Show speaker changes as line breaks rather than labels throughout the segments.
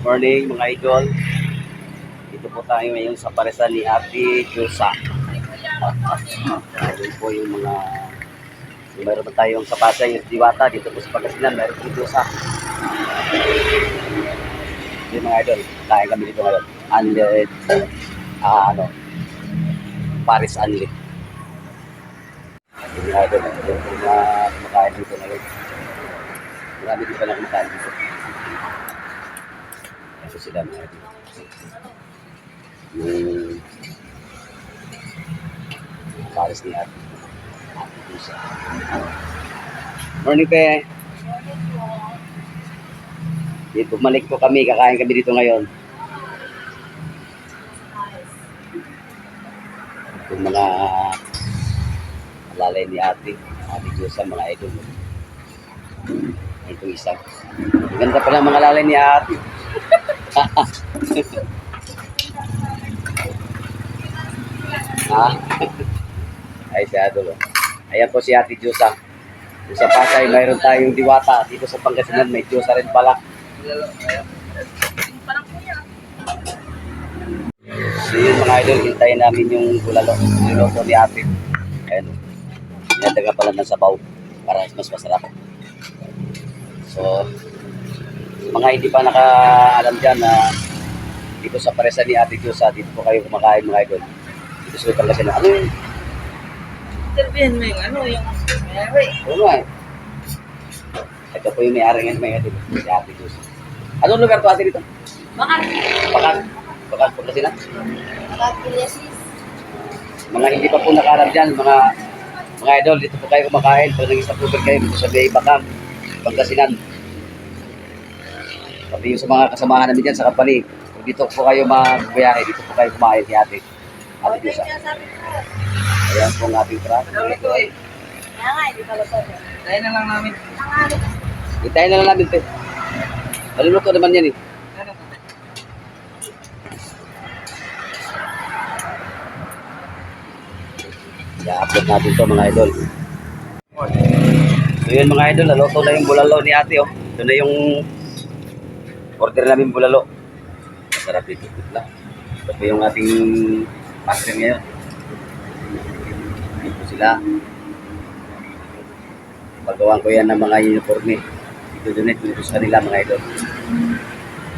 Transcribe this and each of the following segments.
Morning mga idol. Dito po tayo ngayon sa paresan ni Ate Josa. Ayun po yung mga meron tayong sa Pasay yung Diwata. Dito po sa Pangasinan meron po Josa. Yung mga idol, kain kami dito ngayon. Unled, Paris Unled. Yung mga idol, yung mga kumakain dito ngayon. Marami din pala kumakain dito. Ito sila mga idol. Yung Paris ni Ate Josa. Morning pe. Dito, bumalik po kami, kakain kami dito ngayon. Yung mga alalay ni Ate Josa, mga idol. Itong isa. Ganda pala mga alalay ni Ate. Ay, si Adol. Ayan po si Ate Josa. Sa Pasay, mayroon tayong Diwata. Dito sa Pangasinan, may Josa rin pala. So yun mga idol, hintayin namin yung bulalo. Niloto ni Ate. Ayan. Nadaga pala ng sabaw para mas masarap. So, mga hindi pa nakaalam dyan na dito sa paresan ni Ate Josa, dito po kayo kumakain mga idol. Dito sa Pangasinan. Ano yun?
Sabihin mo yung may-ari.
Oo nga eh. Ito po yung may-ari ngayon mga idol. Si Ate Josa. Anong lugar to Ate dito?
Bakit?
Bakat Pangasinan.
Piliasis.
Mga hindi pa po nakaalam dyan, mga idol, dito po kayo kumakain. Pag nag-stop kayo dito sa Bay Bakat, Pangasinan. Pati yung sa mga kasamahan namin dyan sa company. Kung dito po kayo magbiyahe, dito po kayo kumain si Ate Josa. Ayan po ang ating truck.
Ito eh. Kaya nga, hindi pala sa tayo na lang namin.
Itayin na lang namin, te. Maluluto naman yan eh. I-upload natin to mga idol. So yun mga idol, naluto na yung bulalo ni Ate oh. Ito na yung order namin bulalo. Masarap dito. Ito po yung ating master ngayon. Dito sila. Paggawan ko yan ng mga uniforme. Ito dito sa kanila mga idol.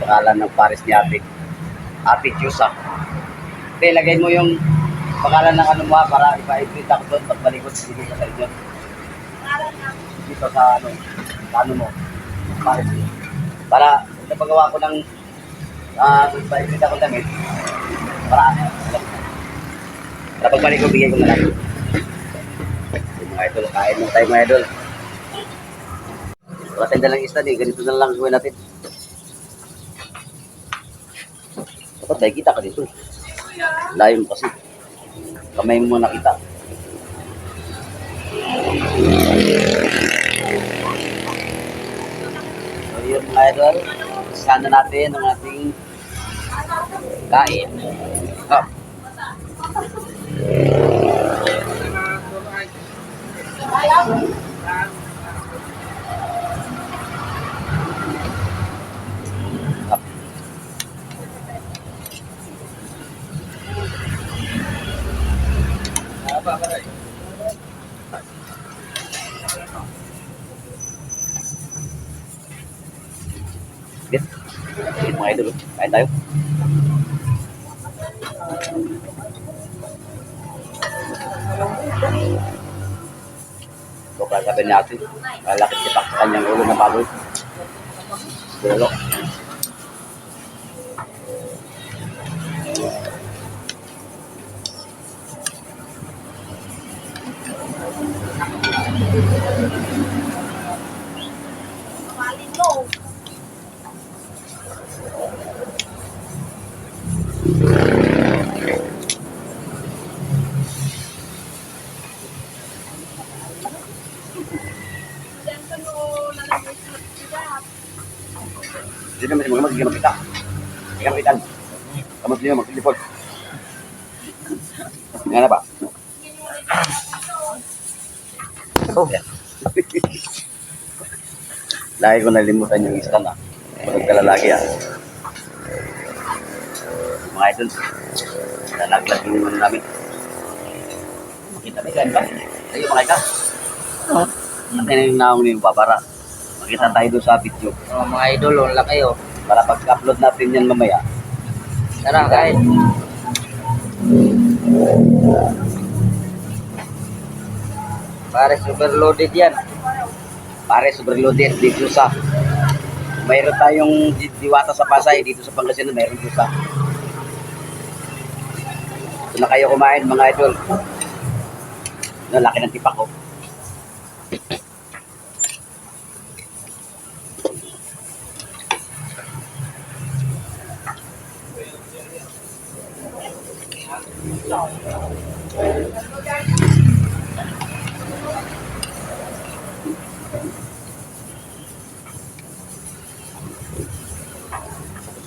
Pangalan ng Paris ni Ate Josa. Okay, lagay mo yung pangalan ng ano mo para ipa-ibig ako doon pagbalikot dito sa inyo. Dito sa ano mo. Paris. Para napagawa ko ng ipa-ibig ako damit. Para pagbalik ko, bigay ko na lang. Mga idol, kain mo tayo mga idol. Wala tayong dalang isda eh. Ganito na lang gawin natin. Dapat tayo kita ka dito. Layo mo kasi. Kamay mo nakita. So yun mga idol. Sana natin ang ating kain. Get. Mga idol. Kain tayo. Ito para sabihin natin. Malakit sipak sa kanyang ulo na baboy. Bulalo. Hindi naman mga magiging magkita. Hindi ka makitan. Kamot niyo mag-default. Nga na ba? Oh. Lagi ko nalimutan yung isa na. Pag kalalaki mga idol. Nalaglag yung ano namin. Makita ba yan ba? Ayun mga idol. Natin na yung naong yung babara. Makita tayo doon sa video.
Mga idol, ang laki oh.
Para pag-upload natin yan mamaya.
Tara, kain. Pares overloaded yan.
Pares overloaded dito sa mayroon tayong diwata sa Pasay dito sa Pangasinan, mayroon dito sa ito na kayo kumain mga idol. No, laki ng tipak ko.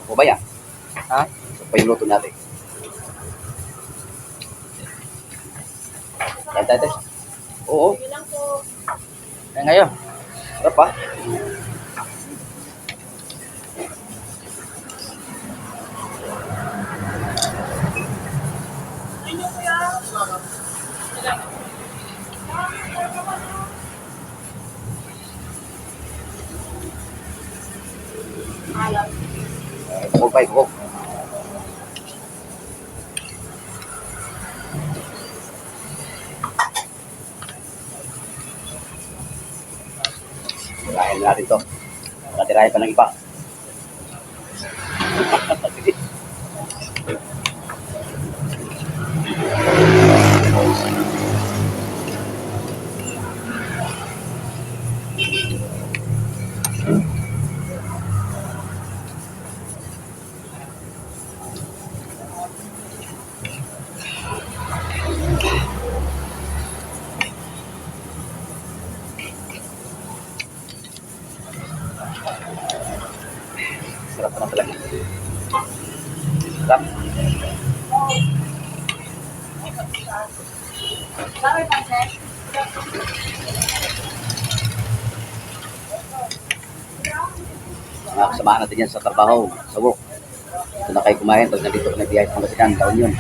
Gusto ba yan?
Ha?
Gusto pa yung luto natin. Yan tayo. Oo.
Yan ngayon.
Sarap pa. Bukog pa, bukog. Tirahin na natin to. Nakatirahin pa ng iba. Sarap naman talaga. Sarap. Mga kasamahan natin yan sa trabaho, sa work. Ito na kayo kumain pag nandito ka nagbiyahe sa Pangasinan, taon yun.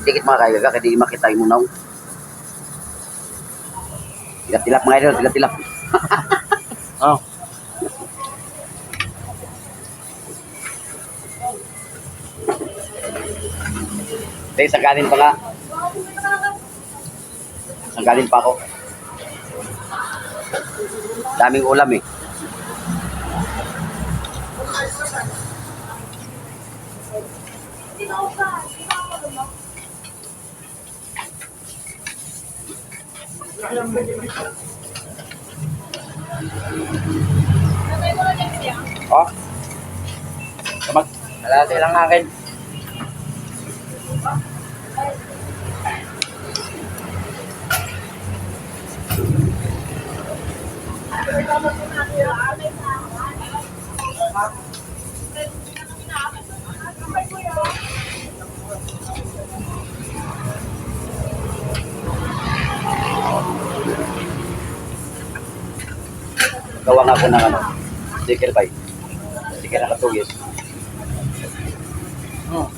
Dikit mga kaigaga, kaya di makita yung munaw. Tilap-tilap mga idol, tilap-tilap.
Oh.
Dahil sanggalin pa nga. Sanggalin pa ako. Daming ulam eh. Oh. Kamag.
Kalahati lang akin.
Gawa nga ako ng ano, sticker bike. Sticker na katugis.
Hmm.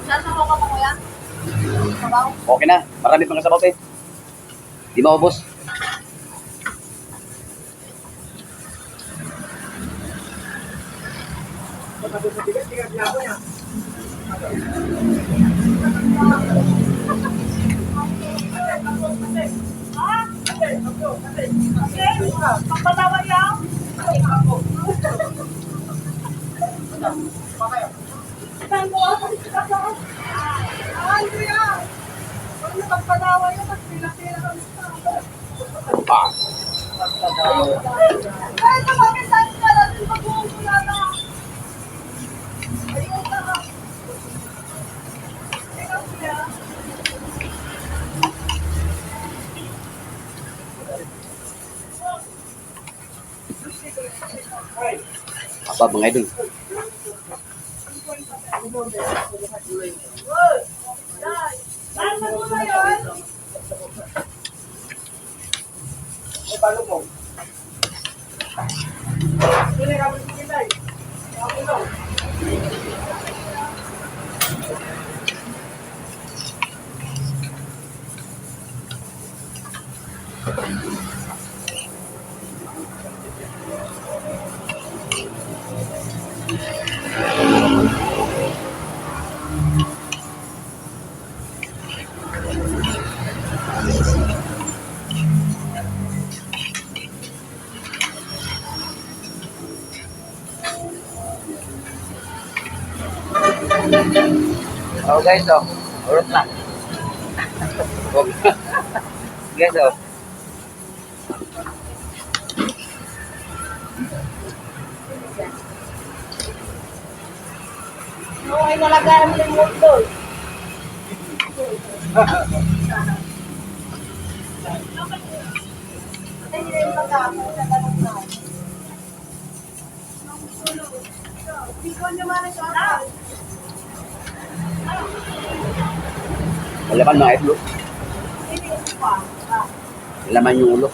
Nasa ko mo kuya? Sabaw?
Okay na, marami pang sabaw eh. Di maubos.
Pagpatawa yan? Saan mo ako? Ay, kuya! Huwag na pagpadawan niya, mas pila-pila kami sa
Ah.
ay, tumagin tayo ka natin pag-uusula na. Ayun na ka. Ikaw kuya.
Apa mga idol?
Saan mo muna yun?
Oh guys, oh. Urot na. Guys, oh.
Okay, nalagaan mo yung mundo. Ay, hindi yung pagkakot sa tanong na. Hindi ko naman ang siya.
Malaman mga idol.
Hindi yung pa.
Laman yung ulo.